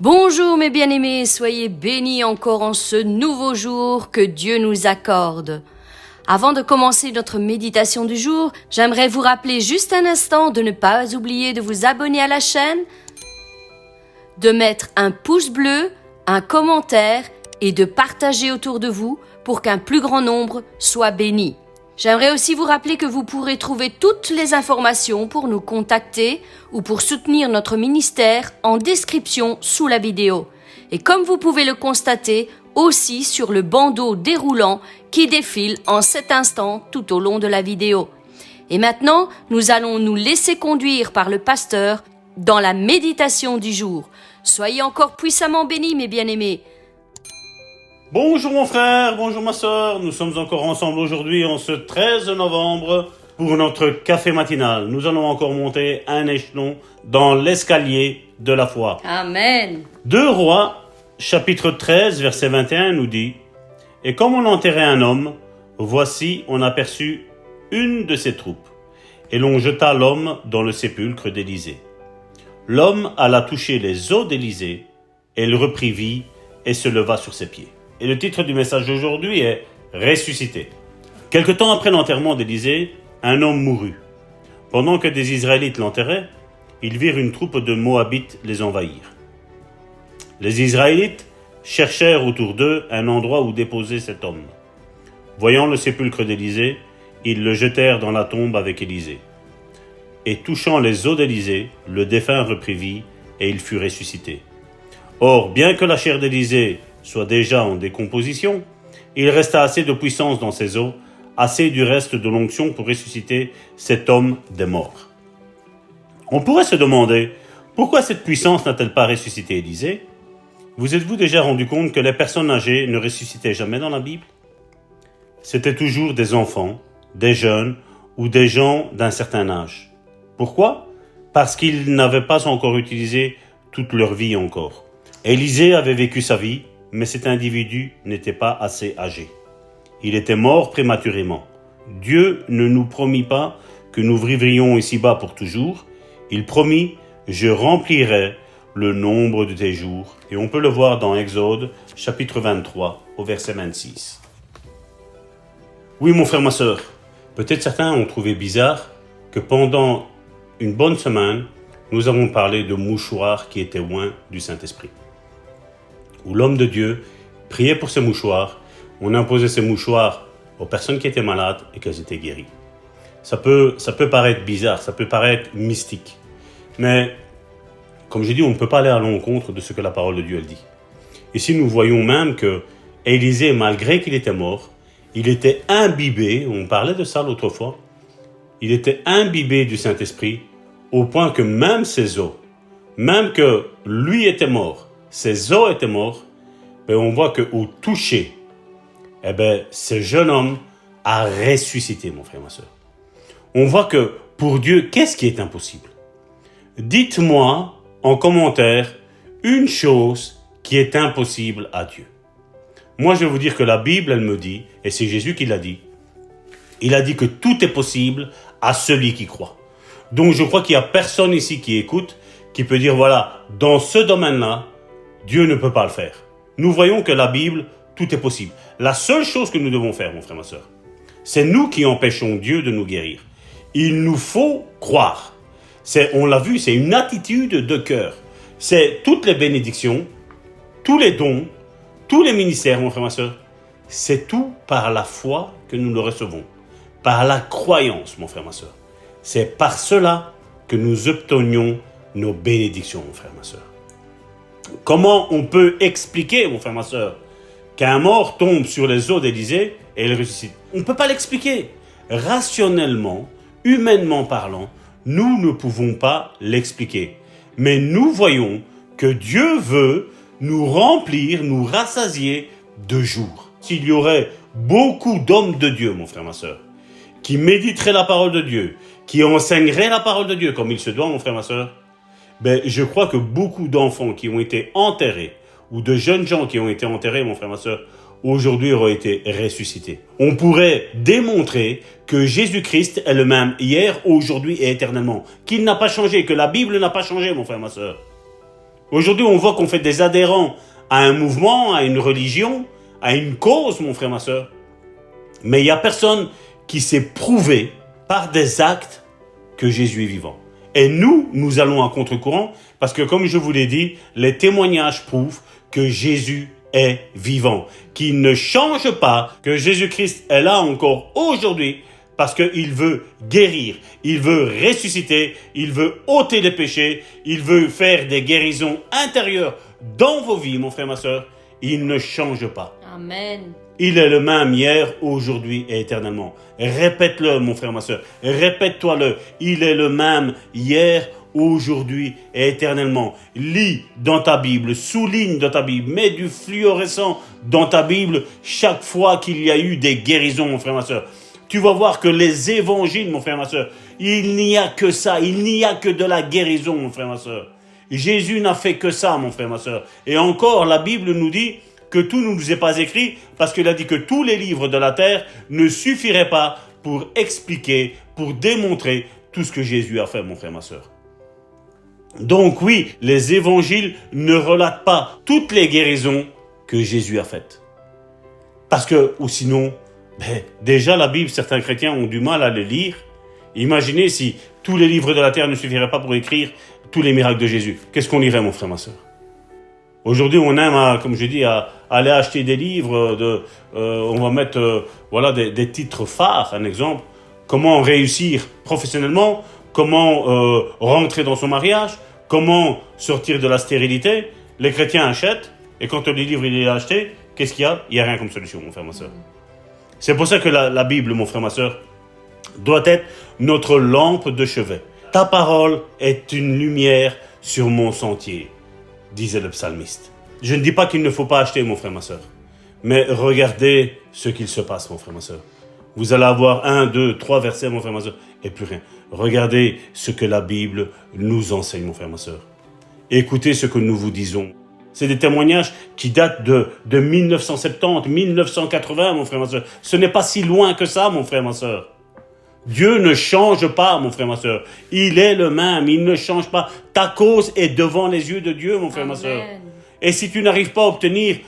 Bonjour mes bien-aimés, soyez bénis encore en ce nouveau jour que Dieu nous accorde. Avant de commencer notre méditation du jour, j'aimerais vous rappeler juste un instant de ne pas oublier de vous abonner à la chaîne, de mettre un pouce bleu, un commentaire et de partager autour de vous pour qu'un plus grand nombre soit béni. J'aimerais aussi vous rappeler que vous pourrez trouver toutes les informations pour nous contacter ou pour soutenir notre ministère en description sous la vidéo. Et comme vous pouvez le constater, aussi sur le bandeau déroulant qui défile en cet instant tout au long de la vidéo. Et maintenant, nous allons nous laisser conduire par le pasteur dans la méditation du jour. Soyez encore puissamment bénis, mes bien-aimés. Bonjour mon frère, bonjour ma soeur, nous sommes encore ensemble aujourd'hui en ce 13 novembre pour notre café matinal. Nous allons encore monter un échelon dans l'escalier de la foi. Amen. 2 Rois, chapitre 13, verset 21 nous dit « Et comme on enterrait un homme, voici on aperçut une de ses troupes, et l'on jeta l'homme dans le sépulcre d'Élisée. L'homme alla toucher les os d'Élisée, et il reprit vie et se leva sur ses pieds. » Et le titre du message d'aujourd'hui est « Ressuscité ». Quelque temps après l'enterrement d'Élisée, un homme mourut. Pendant que des Israélites l'enterraient, ils virent une troupe de Moabites les envahir. Les Israélites cherchèrent autour d'eux un endroit où déposer cet homme. Voyant le sépulcre d'Élisée, ils le jetèrent dans la tombe avec Élisée. Et touchant les os d'Élisée, le défunt reprit vie et il fut ressuscité. Or, bien que la chair d'Élisée soit déjà en décomposition, il resta assez de puissance dans ses os, assez du reste de l'onction pour ressusciter cet homme des morts. On pourrait se demander, pourquoi cette puissance n'a-t-elle pas ressuscité Élisée ? Vous êtes-vous déjà rendu compte que les personnes âgées ne ressuscitaient jamais dans la Bible ? C'était toujours des enfants, des jeunes ou des gens d'un certain âge. Pourquoi ? Parce qu'ils n'avaient pas encore utilisé toute leur vie encore. Élisée avait vécu sa vie, mais cet individu n'était pas assez âgé. Il était mort prématurément. Dieu ne nous promit pas que nous vivrions ici-bas pour toujours. Il promit « Je remplirai le nombre de tes jours ». Et on peut le voir dans Exode, chapitre 23, au verset 26. Oui, mon frère, ma sœur, peut-être certains ont trouvé bizarre que pendant une bonne semaine, nous avons parlé de mouchoirs qui étaient loin du Saint-Esprit. Où l'homme de Dieu priait pour ces mouchoirs, on imposait ces mouchoirs aux personnes qui étaient malades et qu'elles étaient guéries. Ça peut paraître bizarre, ça peut paraître mystique. Mais, comme j'ai dit, on ne peut pas aller à l'encontre de ce que la parole de Dieu elle dit. Ici, nous voyons même que Élisée, malgré qu'il était mort, il était imbibé, on parlait de ça l'autre fois, il était imbibé du Saint-Esprit au point que même ses os, même que lui était mort, ses os étaient morts, mais on voit qu'au toucher, ce jeune homme a ressuscité, mon frère, ma soeur. On voit que pour Dieu, qu'est-ce qui est impossible ? Dites-moi en commentaire une chose qui est impossible à Dieu. Moi, je vais vous dire que la Bible, elle me dit, et c'est Jésus qui l'a dit, il a dit que tout est possible à celui qui croit. Donc, je crois qu'il n'y a personne ici qui écoute, qui peut dire, voilà, dans ce domaine-là, Dieu ne peut pas le faire. Nous voyons que la Bible, tout est possible. La seule chose que nous devons faire, mon frère, ma soeur, c'est nous qui empêchons Dieu de nous guérir. Il nous faut croire. On l'a vu, c'est une attitude de cœur. C'est toutes les bénédictions, tous les dons, tous les ministères, mon frère, ma soeur. C'est tout par la foi que nous le recevons. Par la croyance, mon frère, ma soeur. C'est par cela que nous obtenions nos bénédictions, mon frère, ma soeur. Comment on peut expliquer, mon frère, ma soeur, qu'un mort tombe sur les os d'Élisée et il ressuscite ? On ne peut pas l'expliquer. Rationnellement, humainement parlant, nous ne pouvons pas l'expliquer. Mais nous voyons que Dieu veut nous remplir, nous rassasier de jours. S'il y aurait beaucoup d'hommes de Dieu, mon frère, ma soeur, qui méditeraient la parole de Dieu, qui enseigneraient la parole de Dieu comme il se doit, mon frère, ma soeur, je crois que beaucoup d'enfants qui ont été enterrés, ou de jeunes gens qui ont été enterrés, mon frère, ma soeur, aujourd'hui auraient été ressuscités. On pourrait démontrer que Jésus-Christ est le même hier, aujourd'hui et éternellement, qu'il n'a pas changé, que la Bible n'a pas changé, mon frère, ma soeur. Aujourd'hui, on voit qu'on fait des adhérents à un mouvement, à une religion, à une cause, mon frère, ma soeur. Mais il n'y a personne qui s'est prouvé par des actes que Jésus est vivant. Et nous allons à contre-courant parce que, comme je vous l'ai dit, les témoignages prouvent que Jésus est vivant, qu'il ne change pas, que Jésus-Christ est là encore aujourd'hui parce qu'il veut guérir, il veut ressusciter, il veut ôter les péchés, il veut faire des guérisons intérieures dans vos vies, mon frère, ma soeur. Il ne change pas. Amen. Il est le même hier, aujourd'hui et éternellement. Répète-le, mon frère, ma soeur. Répète-toi-le. Il est le même hier, aujourd'hui et éternellement. Lis dans ta Bible, souligne dans ta Bible, mets du fluorescent dans ta Bible chaque fois qu'il y a eu des guérisons, mon frère, ma soeur. Tu vas voir que les évangiles, mon frère, ma soeur, il n'y a que ça. Il n'y a que de la guérison, mon frère, ma soeur. Jésus n'a fait que ça, mon frère, ma soeur. Et encore, la Bible nous dit que tout ne nous est pas écrit parce qu'il a dit que tous les livres de la terre ne suffiraient pas pour expliquer, pour démontrer tout ce que Jésus a fait, mon frère, ma soeur. Donc oui, les évangiles ne relatent pas toutes les guérisons que Jésus a faites. Parce que, ou sinon, déjà la Bible, certains chrétiens ont du mal à le lire. Imaginez si tous les livres de la terre ne suffiraient pas pour écrire tous les miracles de Jésus. Qu'est-ce qu'on lirait, mon frère, ma soeur? Aujourd'hui, on aime, comme je dis, à aller acheter des livres. On va mettre des titres phares, un exemple. Comment réussir professionnellement, comment rentrer dans son mariage, comment sortir de la stérilité. Les chrétiens achètent, et quand le livre il est acheté, qu'est-ce qu'il y a? Il n'y a rien comme solution, mon frère, ma soeur. C'est pour ça que la Bible, mon frère, ma soeur, doit être notre lampe de chevet. Ta parole est une lumière sur mon sentier, disait le psalmiste. Je ne dis pas qu'il ne faut pas acheter, mon frère, ma soeur. Mais regardez ce qu'il se passe, mon frère, ma soeur. Vous allez avoir 1, 2, 3 versets, mon frère, ma soeur, et plus rien. Regardez ce que la Bible nous enseigne, mon frère, ma soeur. Écoutez ce que nous vous disons. C'est des témoignages qui datent de 1970, 1980, mon frère, ma soeur. Ce n'est pas si loin que ça, mon frère, ma soeur. Dieu ne change pas, mon frère, ma soeur. Il est le même, il ne change pas. Ta cause est devant les yeux de Dieu, mon frère, ma soeur. Et si tu n'arrives pas à obtenir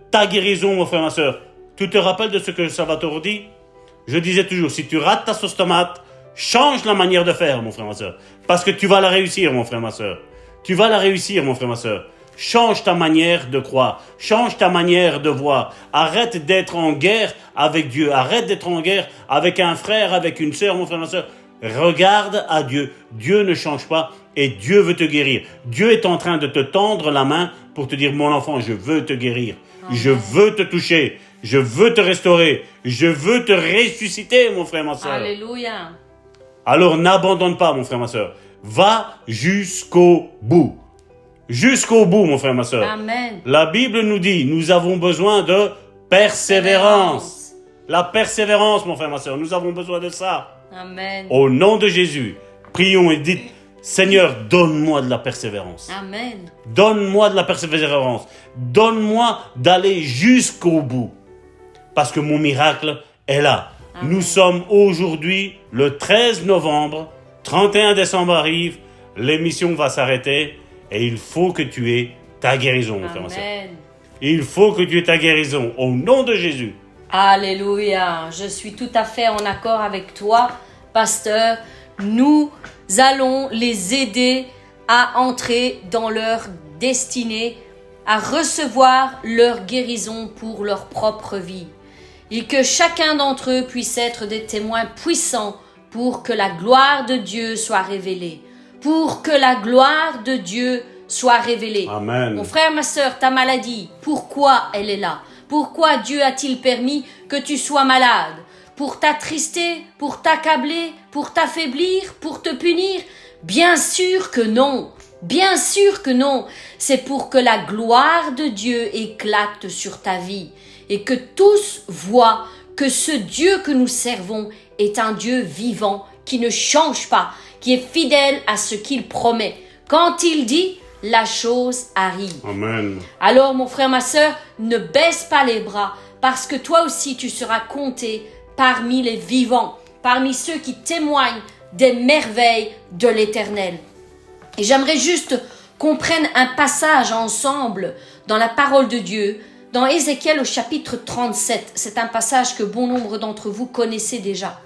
ta guérison, mon frère, ma soeur, tu te rappelles de ce que Salvatore dit? Je disais toujours, si tu rates ta sauce tomate, change la manière de faire, mon frère, ma soeur. Parce que tu vas la réussir, mon frère, ma soeur. Tu vas la réussir, mon frère, ma soeur. Change ta manière de croire. Change ta manière de voir. Arrête d'être en guerre avec Dieu. Arrête d'être en guerre avec un frère, avec une sœur, mon frère, ma soeur. Regarde à Dieu. Dieu ne change pas et Dieu veut te guérir. Dieu est en train de te tendre la main pour te dire, mon enfant, je veux te guérir. Amen. Je veux te toucher. Je veux te restaurer. Je veux te ressusciter, mon frère, ma soeur. Alléluia. Alors n'abandonne pas, mon frère, ma soeur. Va jusqu'au bout. Jusqu'au bout, mon frère, ma soeur. Amen. La Bible nous dit, nous avons besoin de persévérance. La persévérance, mon frère, ma soeur. Nous avons besoin de ça. Amen. Au nom de Jésus, prions et dites, Seigneur, donne-moi de la persévérance. Amen. Donne-moi de la persévérance. Donne-moi d'aller jusqu'au bout. Parce que mon miracle est là. Amen. Nous sommes aujourd'hui le 13 novembre. 31 décembre arrive. L'émission va s'arrêter. Et il faut que tu aies ta guérison, mon frère, ma soeur. Il faut que tu aies ta guérison. Au nom de Jésus. Alléluia. Je suis tout à fait en accord avec toi, pasteur. Nous allons les aider à entrer dans leur destinée, à recevoir leur guérison pour leur propre vie. Et que chacun d'entre eux puisse être des témoins puissants pour que la gloire de Dieu soit révélée. Pour que la gloire de Dieu soit révélée. Amen. Mon frère, ma sœur, ta maladie, pourquoi elle est là? Pourquoi Dieu a-t-il permis que tu sois malade? Pour t'attrister, pour t'accabler, pour t'affaiblir, pour te punir? Bien sûr que non. Bien sûr que non. C'est pour que la gloire de Dieu éclate sur ta vie et que tous voient que ce Dieu que nous servons est un Dieu vivant qui ne change pas, qui est fidèle à ce qu'il promet. Quand il dit, la chose arrive. Amen. Alors, mon frère, ma sœur, ne baisse pas les bras, parce que toi aussi, tu seras compté parmi les vivants, parmi ceux qui témoignent des merveilles de l'Éternel. Et j'aimerais juste qu'on prenne un passage ensemble dans la parole de Dieu, dans Ézéchiel au chapitre 37. C'est un passage que bon nombre d'entre vous connaissez déjà.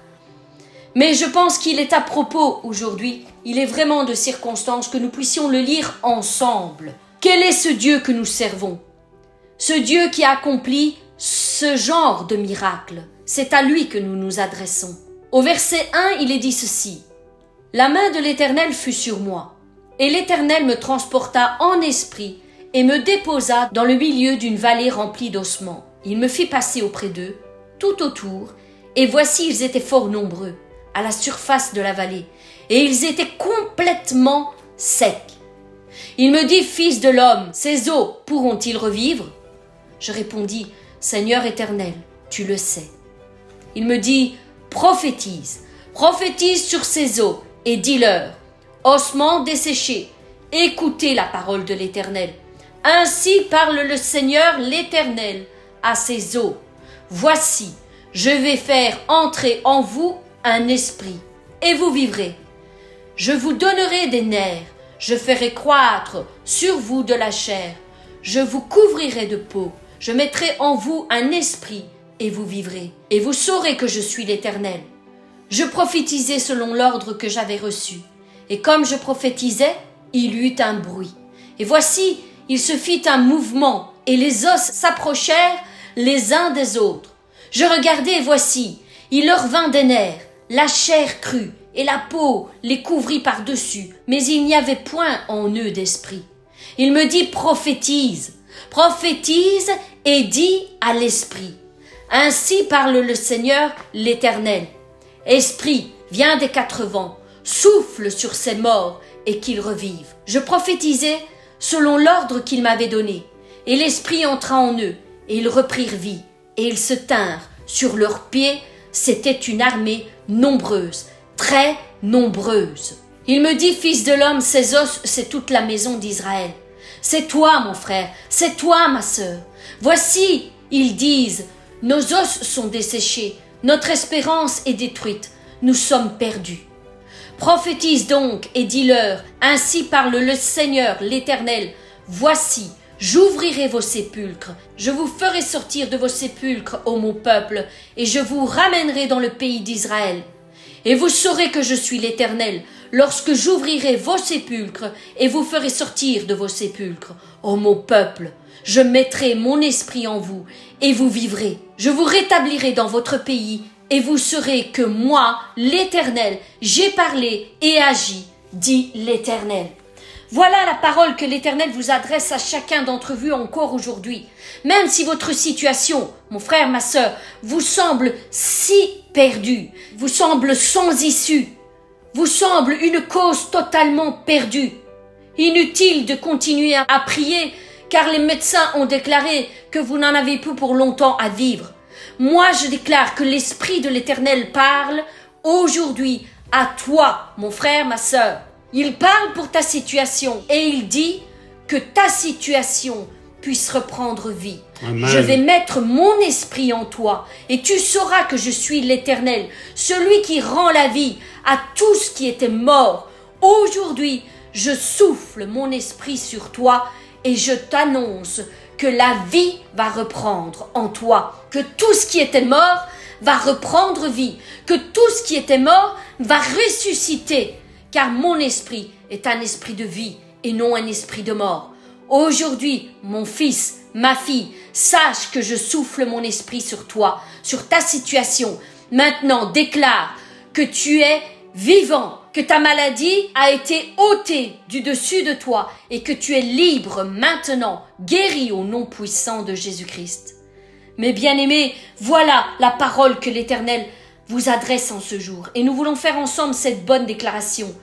Mais je pense qu'il est à propos aujourd'hui, il est vraiment de circonstance que nous puissions le lire ensemble. Quel est ce Dieu que nous servons? Ce Dieu qui a accompli ce genre de miracle. C'est à lui que nous nous adressons. Au verset 1, il est dit ceci. « La main de l'Éternel fut sur moi, et l'Éternel me transporta en esprit et me déposa dans le milieu d'une vallée remplie d'ossements. Il me fit passer auprès d'eux, tout autour, et voici ils étaient fort nombreux, à la surface de la vallée, et ils étaient complètement secs. Il me dit, fils de l'homme, ces eaux pourront-ils revivre? Je répondis, Seigneur éternel, tu le sais. Il me dit, prophétise sur ces eaux, et dis-leur, ossements desséchés, écoutez la parole de l'Éternel. Ainsi parle le Seigneur l'Éternel à ces eaux. Voici, je vais faire entrer en vous un esprit, et vous vivrez. Je vous donnerai des nerfs, je ferai croître sur vous de la chair, je vous couvrirai de peau, je mettrai en vous un esprit, et vous vivrez. Et vous saurez que je suis l'Éternel. Je prophétisai selon l'ordre que j'avais reçu, et comme je prophétisais, il y eut un bruit. Et voici, il se fit un mouvement, et les os s'approchèrent les uns des autres. Je regardai, et voici, il leur vint des nerfs, la chair crue, et la peau les couvrit par-dessus, mais il n'y avait point en eux d'esprit. Il me dit, prophétise et dis à l'esprit. Ainsi parle le Seigneur l'Éternel. Esprit, viens des quatre vents, souffle sur ces morts et qu'ils revivent. Je prophétisai selon l'ordre qu'il m'avait donné, et l'esprit entra en eux, et ils reprirent vie, et ils se tinrent sur leurs pieds. C'était une armée nombreuse, très nombreuse. Il me dit, fils de l'homme, ces os, c'est toute la maison d'Israël. C'est toi, mon frère, c'est toi, ma sœur. Voici, ils disent, nos os sont desséchés, notre espérance est détruite, nous sommes perdus. Prophétise donc et dis-leur, ainsi parle le Seigneur l'Éternel, voici, j'ouvrirai vos sépulcres, je vous ferai sortir de vos sépulcres, ô mon peuple, et je vous ramènerai dans le pays d'Israël. Et vous saurez que je suis l'Éternel, lorsque j'ouvrirai vos sépulcres et vous ferai sortir de vos sépulcres. Ô mon peuple, je mettrai mon esprit en vous et vous vivrez. Je vous rétablirai dans votre pays et vous saurez que moi, l'Éternel, j'ai parlé et agi, dit l'Éternel. Voilà la parole que l'Éternel vous adresse à chacun d'entre vous encore aujourd'hui. Même si votre situation, mon frère, ma sœur, vous semble si perdue, vous semble sans issue, vous semble une cause totalement perdue. Inutile de continuer à prier, car les médecins ont déclaré que vous n'en avez plus pour longtemps à vivre. Moi, je déclare que l'Esprit de l'Éternel parle aujourd'hui à toi, mon frère, ma sœur. Il parle pour ta situation et il dit que ta situation puisse reprendre vie. Amen. Je vais mettre mon esprit en toi et tu sauras que je suis l'Éternel, celui qui rend la vie à tout ce qui était mort. Aujourd'hui, je souffle mon esprit sur toi et je t'annonce que la vie va reprendre en toi, que tout ce qui était mort va reprendre vie, que tout ce qui était mort va ressusciter, car mon esprit est un esprit de vie et non un esprit de mort. Aujourd'hui, mon fils, ma fille, sache que je souffle mon esprit sur toi, sur ta situation. Maintenant, déclare que tu es vivant, que ta maladie a été ôtée du dessus de toi et que tu es libre maintenant, guéri au nom puissant de Jésus-Christ. Mes bien-aimés, voilà la parole que l'Éternel vous adresse en ce jour. Et nous voulons faire ensemble cette bonne déclaration.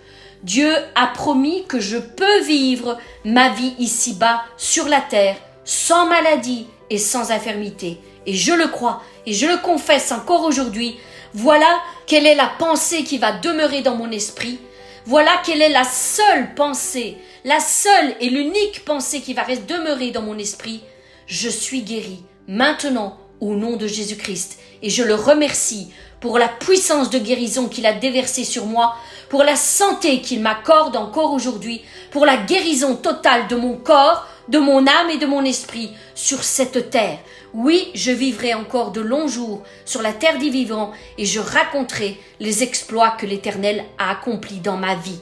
Dieu a promis que je peux vivre ma vie ici-bas sur la terre, sans maladie et sans infirmité. Et je le crois et je le confesse encore aujourd'hui. Voilà quelle est la pensée qui va demeurer dans mon esprit. Voilà quelle est la seule pensée, la seule et l'unique pensée qui va demeurer dans mon esprit. Je suis guéri maintenant au nom de Jésus-Christ et je le remercie pour la puissance de guérison qu'il a déversée sur moi, pour la santé qu'il m'accorde encore aujourd'hui, pour la guérison totale de mon corps, de mon âme et de mon esprit sur cette terre. Oui, je vivrai encore de longs jours sur la terre des vivants et je raconterai les exploits que l'Éternel a accomplis dans ma vie.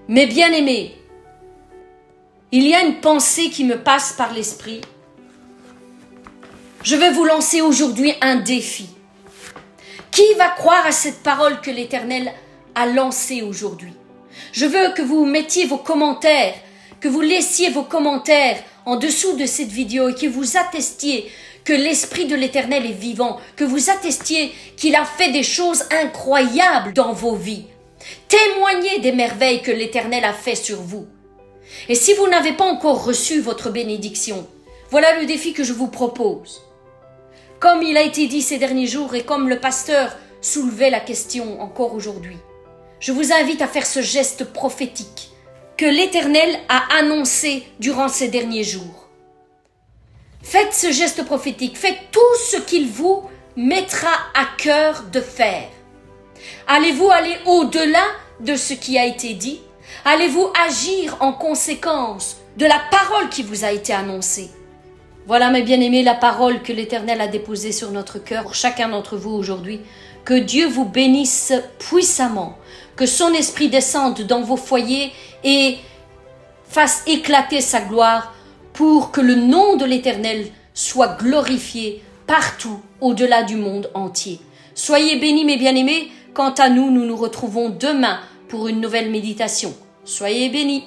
Mes bien-aimés, il y a une pensée qui me passe par l'esprit. Je vais vous lancer aujourd'hui un défi. Qui va croire à cette parole que l'Éternel a lancée aujourd'hui? Je veux que vous mettiez vos commentaires, que vous laissiez vos commentaires en dessous de cette vidéo et que vous attestiez que l'Esprit de l'Éternel est vivant, que vous attestiez qu'il a fait des choses incroyables dans vos vies. Témoignez des merveilles que l'Éternel a fait sur vous. Et si vous n'avez pas encore reçu votre bénédiction, voilà le défi que je vous propose. Comme il a été dit ces derniers jours et comme le pasteur soulevait la question encore aujourd'hui, je vous invite à faire ce geste prophétique que l'Éternel a annoncé durant ces derniers jours. Faites ce geste prophétique, faites tout ce qu'il vous mettra à cœur de faire. Allez-vous aller au-delà de ce qui a été dit? Allez-vous agir en conséquence de la parole qui vous a été annoncée? Voilà, mes bien-aimés, la parole que l'Éternel a déposée sur notre cœur pour chacun d'entre vous aujourd'hui. Que Dieu vous bénisse puissamment, que son esprit descende dans vos foyers et fasse éclater sa gloire pour que le nom de l'Éternel soit glorifié partout au-delà du monde entier. Soyez bénis, mes bien-aimés. Quant à nous, nous nous retrouvons demain pour une nouvelle méditation. Soyez bénis.